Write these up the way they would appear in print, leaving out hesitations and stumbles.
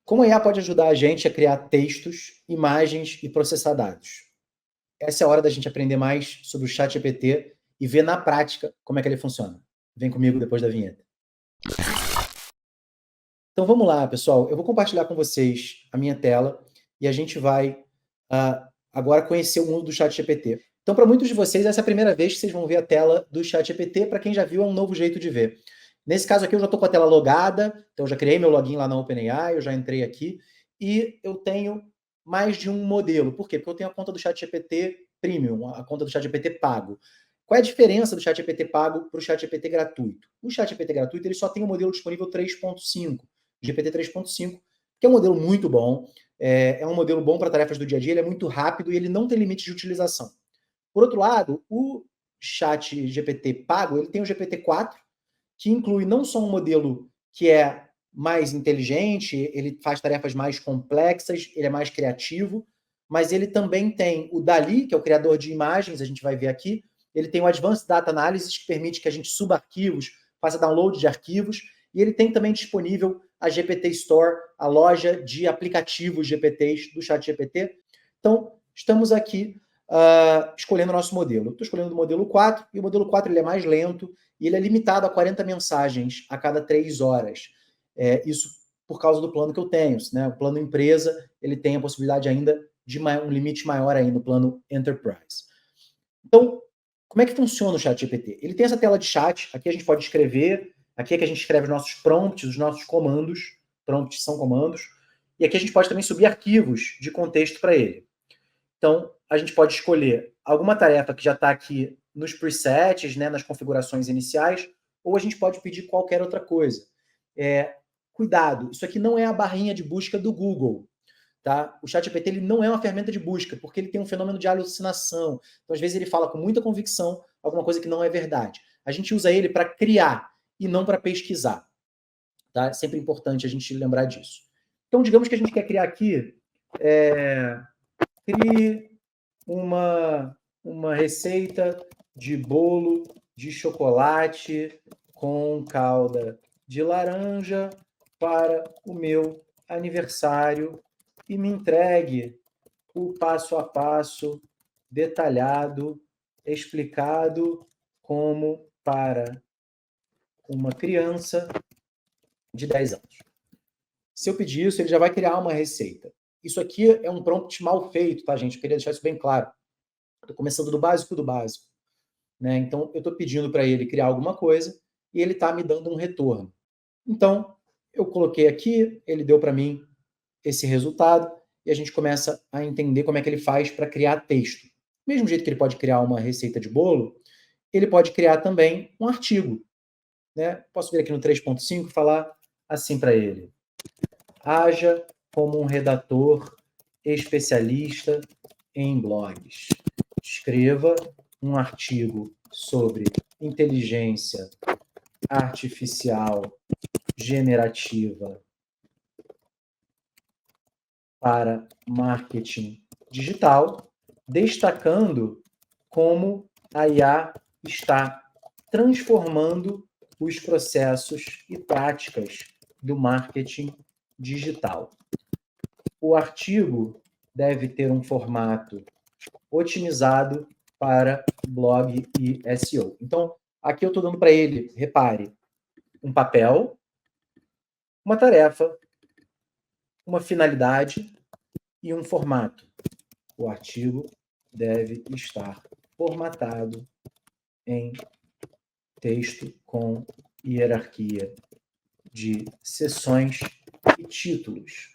Como a IA pode ajudar a gente a criar textos, imagens e processar dados? Essa é a hora da gente aprender mais sobre o ChatGPT e ver na prática como é que ele funciona. Vem comigo depois da vinheta. Então vamos lá, pessoal. Eu vou compartilhar com vocês a minha tela e a gente vai agora conhecer o mundo do ChatGPT. Então, para muitos de vocês, essa é a primeira vez que vocês vão ver a tela do ChatGPT. Para quem já viu, é um novo jeito de ver. Nesse caso aqui, eu já estou com a tela logada, então eu já criei meu login lá na OpenAI, eu já entrei aqui, e eu tenho mais de um modelo. Por quê? Porque eu tenho a conta do ChatGPT Premium, a conta do ChatGPT pago. Qual é a diferença do ChatGPT pago para o ChatGPT gratuito? O ChatGPT gratuito ele só tem o modelo disponível 3.5, GPT 3.5, que é um modelo muito bom, é um modelo bom para tarefas do dia a dia, ele é muito rápido e ele não tem limite de utilização. Por outro lado, o ChatGPT pago, ele tem o GPT-4, que inclui não só um modelo que é mais inteligente, ele faz tarefas mais complexas, ele é mais criativo, mas ele também tem o DALL-E, que é o criador de imagens, a gente vai ver aqui, ele tem o Advanced Data Analysis, que permite que a gente suba arquivos, faça download de arquivos, e ele tem também disponível a GPT Store, a loja de aplicativos GPTs do ChatGPT. Então, estamos aqui escolhendo o nosso modelo. Estou escolhendo o modelo 4, e o modelo 4 ele é mais lento, e ele é limitado a 40 mensagens a cada 3 horas. Isso por causa do plano que eu tenho. Né? O plano empresa, ele tem a possibilidade ainda de um limite maior aí no plano Enterprise. Então, como é que funciona o ChatGPT? Ele tem essa tela de chat, aqui a gente pode escrever, aqui é que a gente escreve os nossos prompts, os nossos comandos, prompts são comandos, e aqui a gente pode também subir arquivos de contexto para ele. Então, a gente pode escolher alguma tarefa que já está aqui nos presets, né, nas configurações iniciais, ou a gente pode pedir qualquer outra coisa. Cuidado, isso aqui não é a barrinha de busca do Google. Tá? O ChatGPT ele não é uma ferramenta de busca, porque ele tem um fenômeno de alucinação. Então, às vezes, ele fala com muita convicção alguma coisa que não é verdade. A gente usa ele para criar e não para pesquisar. Tá? É sempre importante a gente lembrar disso. Então, digamos que a gente quer criar aqui... crie uma receita de bolo de chocolate com calda de laranja para o meu aniversário e me entregue o passo a passo detalhado, explicado como para uma criança de 10 anos. Se eu pedir isso, ele já vai criar uma receita. Isso aqui é um prompt mal feito, tá, gente? Eu queria deixar isso bem claro. Estou começando do básico do básico. Né? Então, eu estou pedindo para ele criar alguma coisa e ele está me dando um retorno. Então, eu coloquei aqui, ele deu para mim esse resultado e a gente começa a entender como é que ele faz para criar texto. Do mesmo jeito que ele pode criar uma receita de bolo, ele pode criar também um artigo. Né? Posso vir aqui no 3.5 e falar assim para ele. Haja como um redator especialista em blogs. Escreva um artigo sobre inteligência artificial generativa para marketing digital, destacando como a IA está transformando os processos e práticas do marketing digital. O artigo deve ter um formato otimizado para blog e SEO. Então, aqui eu estou dando para ele, repare, um papel, uma tarefa, uma finalidade e um formato. O artigo deve estar formatado em texto com hierarquia de seções e títulos.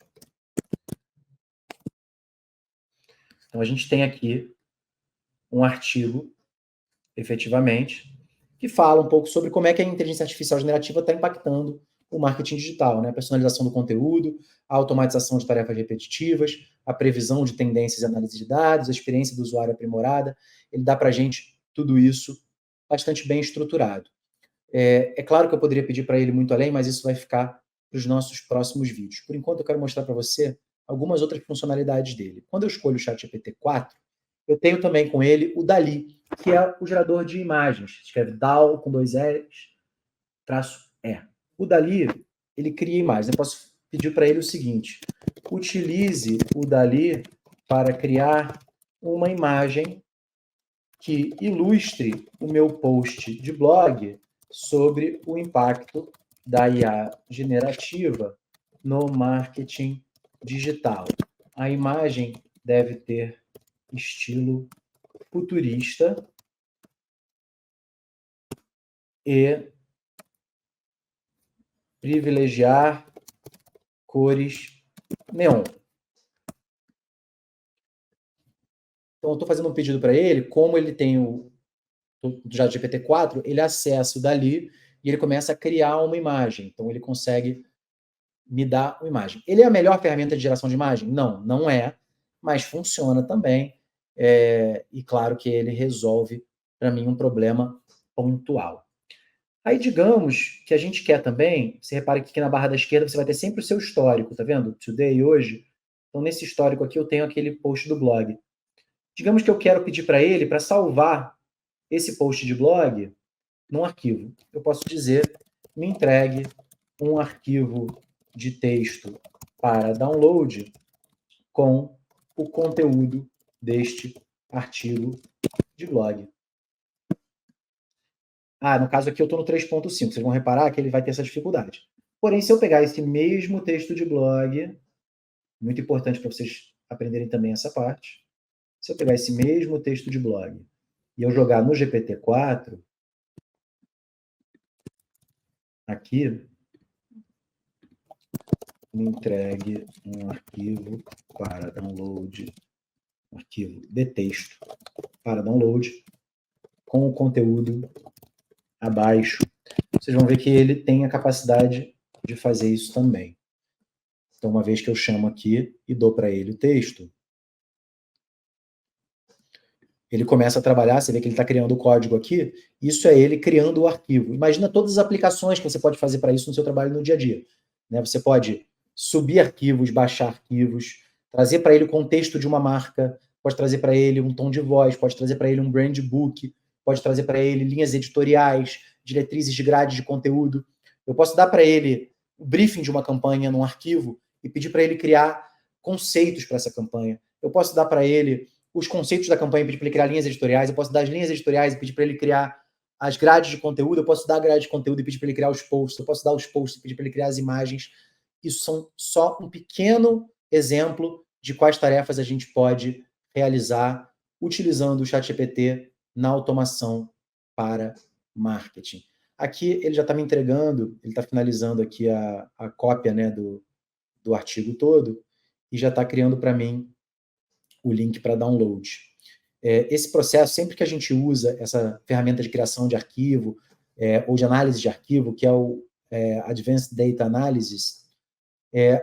Então, a gente tem aqui um artigo, efetivamente, que fala um pouco sobre como é que a inteligência artificial generativa está impactando o marketing digital, né? A personalização do conteúdo, a automatização de tarefas repetitivas, a previsão de tendências e análise de dados, a experiência do usuário aprimorada. Ele dá para a gente tudo isso bastante bem estruturado. É claro que eu poderia pedir para ele muito além, mas isso vai ficar para os nossos próximos vídeos. Por enquanto, eu quero mostrar para você algumas outras funcionalidades dele. Quando eu escolho o ChatGPT 4, eu tenho também com ele o DALL-E, que é o gerador de imagens. Escreve DAL com 2 L's, traço E. O DALL-E, ele cria imagens. Eu posso pedir para ele o seguinte: utilize o Dali para criar uma imagem que ilustre o meu post de blog sobre o impacto da IA generativa no marketing digital. A imagem deve ter estilo futurista e privilegiar cores neon. Então, eu estou fazendo um pedido para ele, como ele tem o GPT-4, ele acessa o Dali e ele começa a criar uma imagem. Então, ele consegue me dar uma imagem. Ele é a melhor ferramenta de geração de imagem? Não, não é, mas funciona também. E claro que ele resolve, para mim, um problema pontual. Aí, digamos que a gente quer também, você repara que aqui na barra da esquerda você vai ter sempre o seu histórico, tá vendo? Today, hoje. Então, nesse histórico aqui, eu tenho aquele post do blog. Digamos que eu quero pedir para ele para salvar esse post de blog num arquivo. Eu posso dizer, me entregue um arquivo de texto para download com o conteúdo deste artigo de blog. No caso aqui eu estou no 3.5, vocês vão reparar que ele vai ter essa dificuldade. Porém, se eu pegar esse mesmo texto de blog, muito importante para vocês aprenderem também essa parte, se eu pegar esse mesmo texto de blog e eu jogar no GPT-4, aqui, me entregue um arquivo para download, um arquivo de texto para download, com o conteúdo abaixo. Vocês vão ver que ele tem a capacidade de fazer isso também. Então, uma vez que eu chamo aqui e dou para ele o texto, ele começa a trabalhar, você vê que ele está criando o código aqui, isso é ele criando o arquivo. Imagina todas as aplicações que você pode fazer para isso no seu trabalho no dia a dia. Você pode subir arquivos, baixar arquivos, trazer para ele o contexto de uma marca, pode trazer para ele um tom de voz, pode trazer para ele um brand book, pode trazer para ele linhas editoriais, diretrizes de grade de conteúdo. Eu posso dar para ele o briefing de uma campanha num arquivo e pedir para ele criar conceitos para essa campanha. Eu posso dar para ele os conceitos da campanha e pedir para ele criar linhas editoriais, eu posso dar as linhas editoriais e pedir para ele criar as grades de conteúdo, eu posso dar a grade de conteúdo e pedir para ele criar os posts, eu posso dar os posts e pedir para ele criar as imagens. Isso são só um pequeno exemplo de quais tarefas a gente pode realizar utilizando o ChatGPT na automação para marketing. Aqui ele já está me entregando, ele está finalizando aqui a cópia, né, do artigo todo e já está criando para mim o link para download. Esse processo, sempre que a gente usa essa ferramenta de criação de arquivo ou de análise de arquivo, que é o Advanced Data Analysis,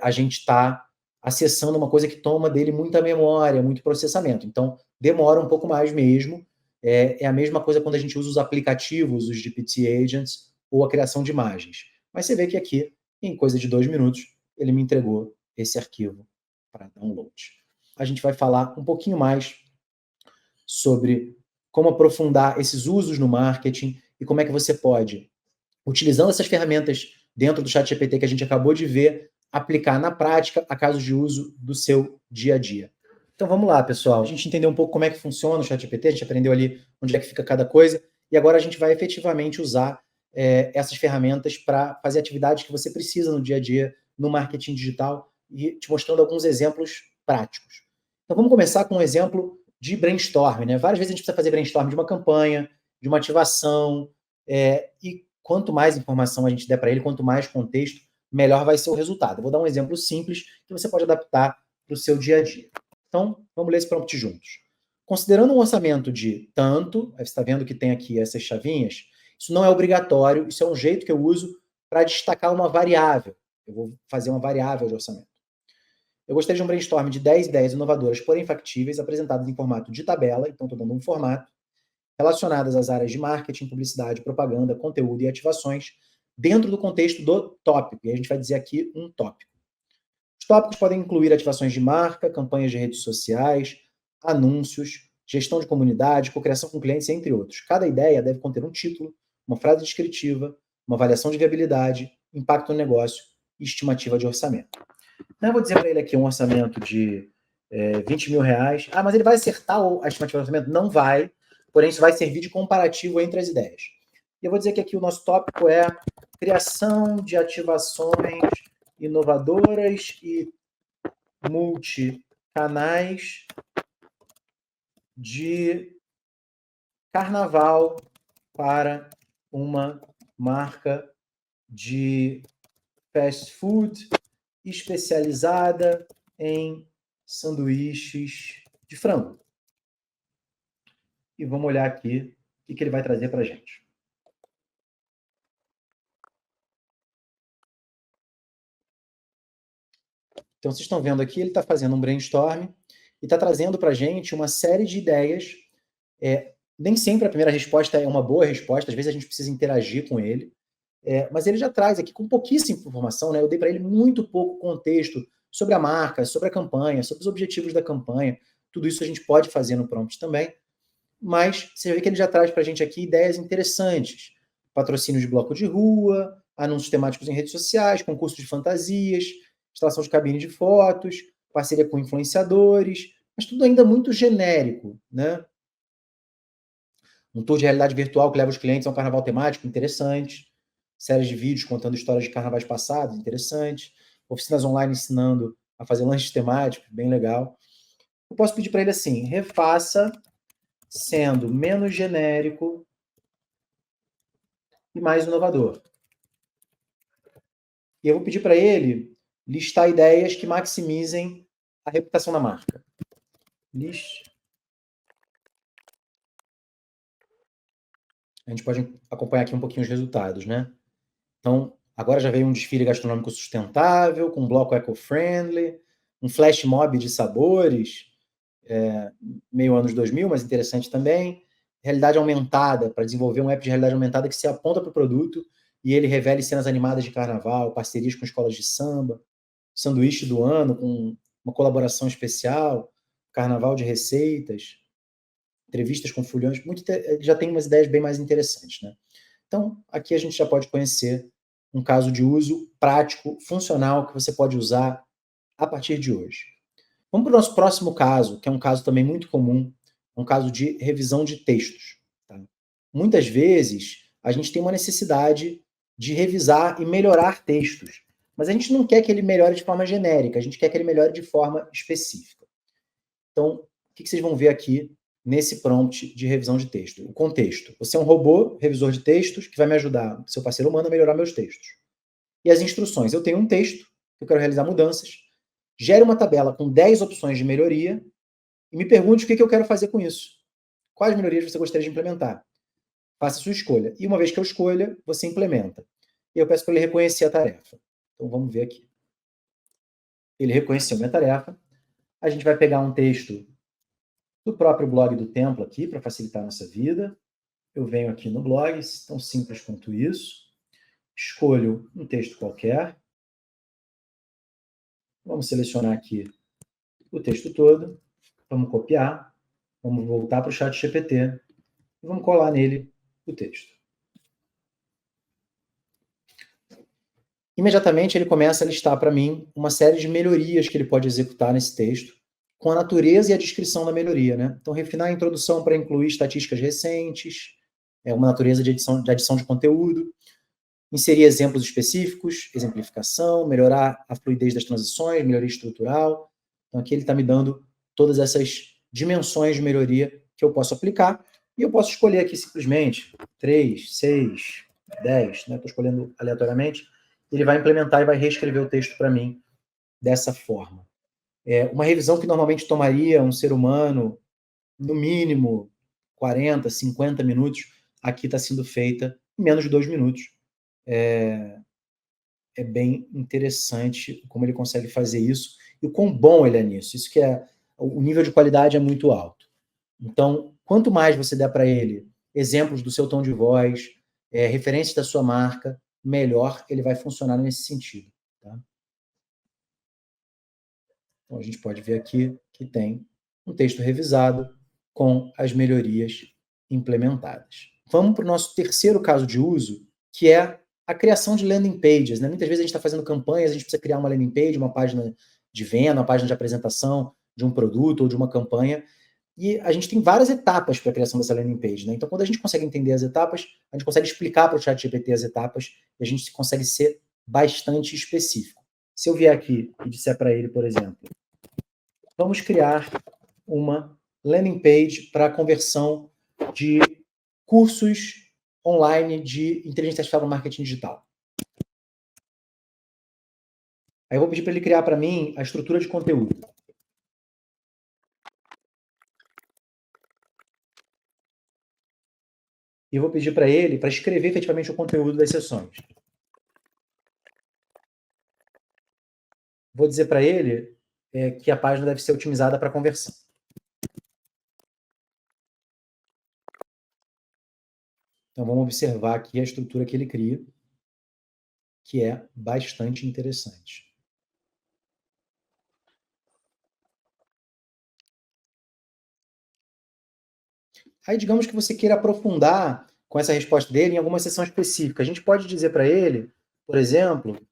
a gente está acessando uma coisa que toma dele muita memória, muito processamento. Então, demora um pouco mais mesmo. É a mesma coisa quando a gente usa os aplicativos, os GPT Agents, ou a criação de imagens. Mas você vê que aqui, em coisa de 2 minutos, ele me entregou esse arquivo para download. A gente vai falar um pouquinho mais sobre como aprofundar esses usos no marketing e como é que você pode, utilizando essas ferramentas dentro do ChatGPT que a gente acabou de ver, aplicar na prática a casos de uso do seu dia a dia. Então vamos lá, pessoal. A gente entendeu um pouco como é que funciona o ChatGPT, a gente aprendeu ali onde é que fica cada coisa, e agora a gente vai efetivamente usar essas ferramentas para fazer atividades que você precisa no dia a dia no marketing digital e te mostrando alguns exemplos práticos. Então vamos começar com um exemplo de brainstorm, né? Várias vezes a gente precisa fazer brainstorm de uma campanha, de uma ativação, e quanto mais informação a gente der para ele, quanto mais contexto, melhor vai ser o resultado. Eu vou dar um exemplo simples que você pode adaptar para o seu dia a dia. Então, vamos ler esse prompt juntos. Considerando um orçamento de tanto, você está vendo que tem aqui essas chavinhas, isso não é obrigatório, isso é um jeito que eu uso para destacar uma variável. Eu vou fazer uma variável de orçamento. Eu gostaria de um brainstorm de 10 ideias inovadoras, porém factíveis, apresentadas em formato de tabela, então estou dando um formato, relacionadas às áreas de marketing, publicidade, propaganda, conteúdo e ativações, dentro do contexto do tópico. E a gente vai dizer aqui um tópico. Os tópicos podem incluir ativações de marca, campanhas de redes sociais, anúncios, gestão de comunidade, cocriação com clientes, entre outros. Cada ideia deve conter um título, uma frase descritiva, uma avaliação de viabilidade, impacto no negócio e estimativa de orçamento. Então, eu vou dizer para ele aqui um orçamento de 20 mil reais. Ah, mas ele vai acertar a estimativa de orçamento? Não vai, porém isso vai servir de comparativo entre as ideias. E eu vou dizer que aqui o nosso tópico é criação de ativações inovadoras e multicanais de carnaval para uma marca de fast food especializada em sanduíches de frango. E vamos olhar aqui o que ele vai trazer para a gente. Então, vocês estão vendo aqui, ele está fazendo um brainstorm e está trazendo para a gente uma série de ideias. Nem sempre a primeira resposta é uma boa resposta, às vezes a gente precisa interagir com ele. Mas ele já traz aqui com pouquíssima informação, né? Eu dei para ele muito pouco contexto sobre a marca, sobre a campanha, sobre os objetivos da campanha. Tudo isso a gente pode fazer no prompt também. Mas você vê que ele já traz para a gente aqui ideias interessantes. Patrocínio de bloco de rua, anúncios temáticos em redes sociais, concursos de fantasias, instalação de cabine de fotos, parceria com influenciadores, mas tudo ainda muito genérico, né? Um tour de realidade virtual que leva os clientes a um carnaval temático, interessante. Séries de vídeos contando histórias de carnavais passados, interessante. Oficinas online ensinando a fazer lanches temáticos, bem legal. Eu posso pedir para ele assim, refaça sendo menos genérico e mais inovador. E eu vou pedir para ele listar ideias que maximizem a reputação da marca. A gente pode acompanhar aqui um pouquinho os resultados, né? Então, agora já veio um desfile gastronômico sustentável, com um bloco eco-friendly, um flash mob de sabores, meio anos 2000, mas interessante também. Realidade aumentada, para desenvolver um app de realidade aumentada que se aponta para o produto e ele revele cenas animadas de carnaval, parcerias com escolas de samba, sanduíche do ano com uma colaboração especial, carnaval de receitas, entrevistas com fulhões, já tem umas ideias bem mais interessantes, né? Então, aqui a gente já pode conhecer um caso de uso prático, funcional, que você pode usar a partir de hoje. Vamos para o nosso próximo caso, que é um caso também muito comum, um caso de revisão de textos. Tá? Muitas vezes, a gente tem uma necessidade de revisar e melhorar textos, mas a gente não quer que ele melhore de forma genérica, a gente quer que ele melhore de forma específica. Então, o que vocês vão ver aqui nesse prompt de revisão de texto? O contexto. Você é um robô, revisor de textos, que vai me ajudar, seu parceiro humano, a melhorar meus textos. E as instruções. Eu tenho um texto, que eu quero realizar mudanças, gere uma tabela com 10 opções de melhoria e me pergunte o que eu quero fazer com isso. Quais melhorias você gostaria de implementar? Faça a sua escolha. E uma vez que eu escolha, você implementa. E eu peço para ele reconhecer a tarefa. Então, vamos ver aqui. Ele reconheceu minha tarefa. A gente vai pegar um texto do próprio blog do Templo aqui, para facilitar a nossa vida. Eu venho aqui no blog, tão simples quanto isso. Escolho um texto qualquer. Vamos selecionar aqui o texto todo. Vamos copiar. Vamos voltar para o chat GPT. E vamos colar nele o texto. Imediatamente ele começa a listar para mim uma série de melhorias que ele pode executar nesse texto, com a natureza e a descrição da melhoria, né? Então, refinar a introdução para incluir estatísticas recentes, uma natureza de adição de conteúdo, inserir exemplos específicos, exemplificação, melhorar a fluidez das transições, melhoria estrutural. Então, aqui ele está me dando todas essas dimensões de melhoria que eu posso aplicar, e eu posso escolher aqui simplesmente 3, 6, 10, né? Estou escolhendo aleatoriamente. Ele vai implementar e vai reescrever o texto para mim dessa forma. Uma revisão que normalmente tomaria um ser humano, no mínimo, 40, 50 minutos, aqui está sendo feita em menos de 2 minutos. É bem interessante como ele consegue fazer isso e o quão bom ele é nisso. Isso que o nível de qualidade é muito alto. Então, quanto mais você der para ele exemplos do seu tom de voz, referências da sua marca, melhor ele vai funcionar nesse sentido. Tá? Então, a gente pode ver aqui que tem um texto revisado com as melhorias implementadas. Vamos para o nosso terceiro caso de uso, que é a criação de landing pages, né? Muitas vezes a gente está fazendo campanhas, a gente precisa criar uma landing page, uma página de venda, uma página de apresentação de um produto ou de uma campanha, e a gente tem várias etapas para a criação dessa landing page, né? Então, quando a gente consegue entender as etapas, a gente consegue explicar para o ChatGPT as etapas e a gente consegue ser bastante específico. Se eu vier aqui e disser para ele, por exemplo, vamos criar uma landing page para conversão de cursos online de inteligência artificial no marketing digital. Aí eu vou pedir para ele criar para mim a estrutura de conteúdo. E eu vou pedir para ele para escrever efetivamente o conteúdo das sessões. Vou dizer para ele que a página deve ser otimizada para conversão. Então vamos observar aqui a estrutura que ele cria, que é bastante interessante. Aí digamos que você queira aprofundar com essa resposta dele em alguma sessão específica. A gente pode dizer para ele, por exemplo,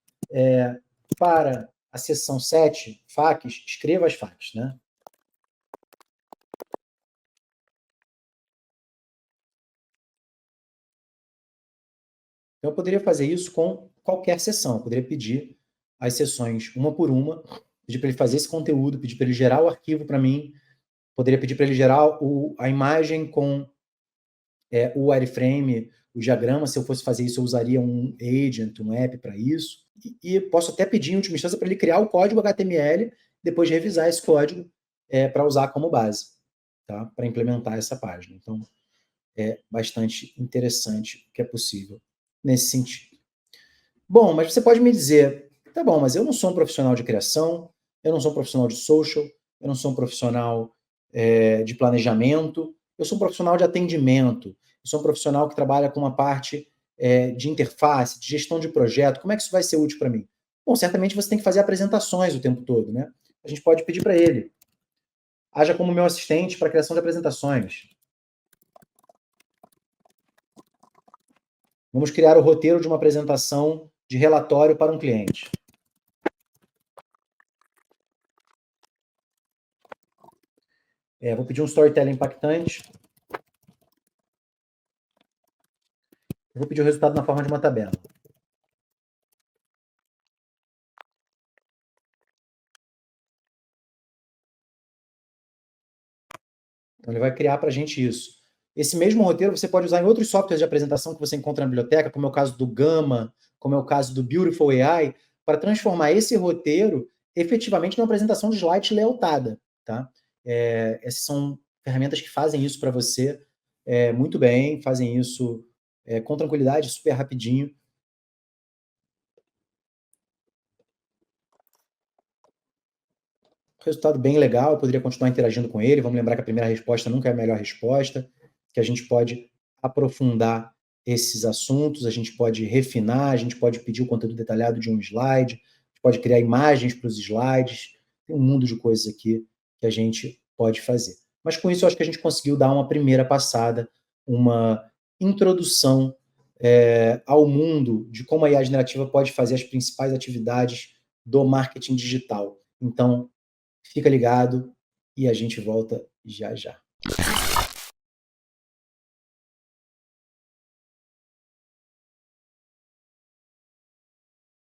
para a sessão 7, FAQs, escreva as FAQs, né? Então, eu poderia fazer isso com qualquer sessão. Eu poderia pedir as sessões uma por uma, pedir para ele fazer esse conteúdo, pedir para ele gerar o arquivo para mim, poderia pedir para ele gerar a imagem com o wireframe, o diagrama. Se eu fosse fazer isso, eu usaria um agent, um app para isso. E posso até pedir, em última instância, para ele criar o código HTML, depois revisar esse código para usar como base, tá? Para implementar essa página. Então, é bastante interessante o que é possível nesse sentido. Bom, mas você pode me dizer, tá bom, mas eu não sou um profissional de criação, eu não sou um profissional de social, eu não sou um profissional de planejamento, eu sou um profissional de atendimento, eu sou um profissional que trabalha com uma parte de interface, de gestão de projeto, como é que isso vai ser útil para mim? Bom, certamente você tem que fazer apresentações o tempo todo, né? A gente pode pedir para ele, haja como meu assistente para a criação de apresentações. Vamos criar o roteiro de uma apresentação de relatório para um cliente. Vou pedir um storytelling impactante. Eu vou pedir o resultado na forma de uma tabela. Então, ele vai criar para a gente isso. Esse mesmo roteiro você pode usar em outros softwares de apresentação que você encontra na biblioteca, como é o caso do Gamma, como é o caso do Beautiful AI, para transformar esse roteiro efetivamente numa apresentação de slide layoutada. Tá? Essas são ferramentas que fazem isso para você muito bem, fazem isso com tranquilidade, super rapidinho. Resultado bem legal, eu poderia continuar interagindo com ele. Vamos lembrar que a primeira resposta nunca é a melhor resposta, que a gente pode aprofundar esses assuntos, a gente pode refinar, a gente pode pedir o conteúdo detalhado de um slide, a gente pode criar imagens para os slides, tem um mundo de coisas aqui que a gente pode fazer. Mas com isso eu acho que a gente conseguiu dar uma primeira passada, uma introdução ao mundo de como a IA generativa pode fazer as principais atividades do marketing digital. Então, fica ligado e a gente volta já já.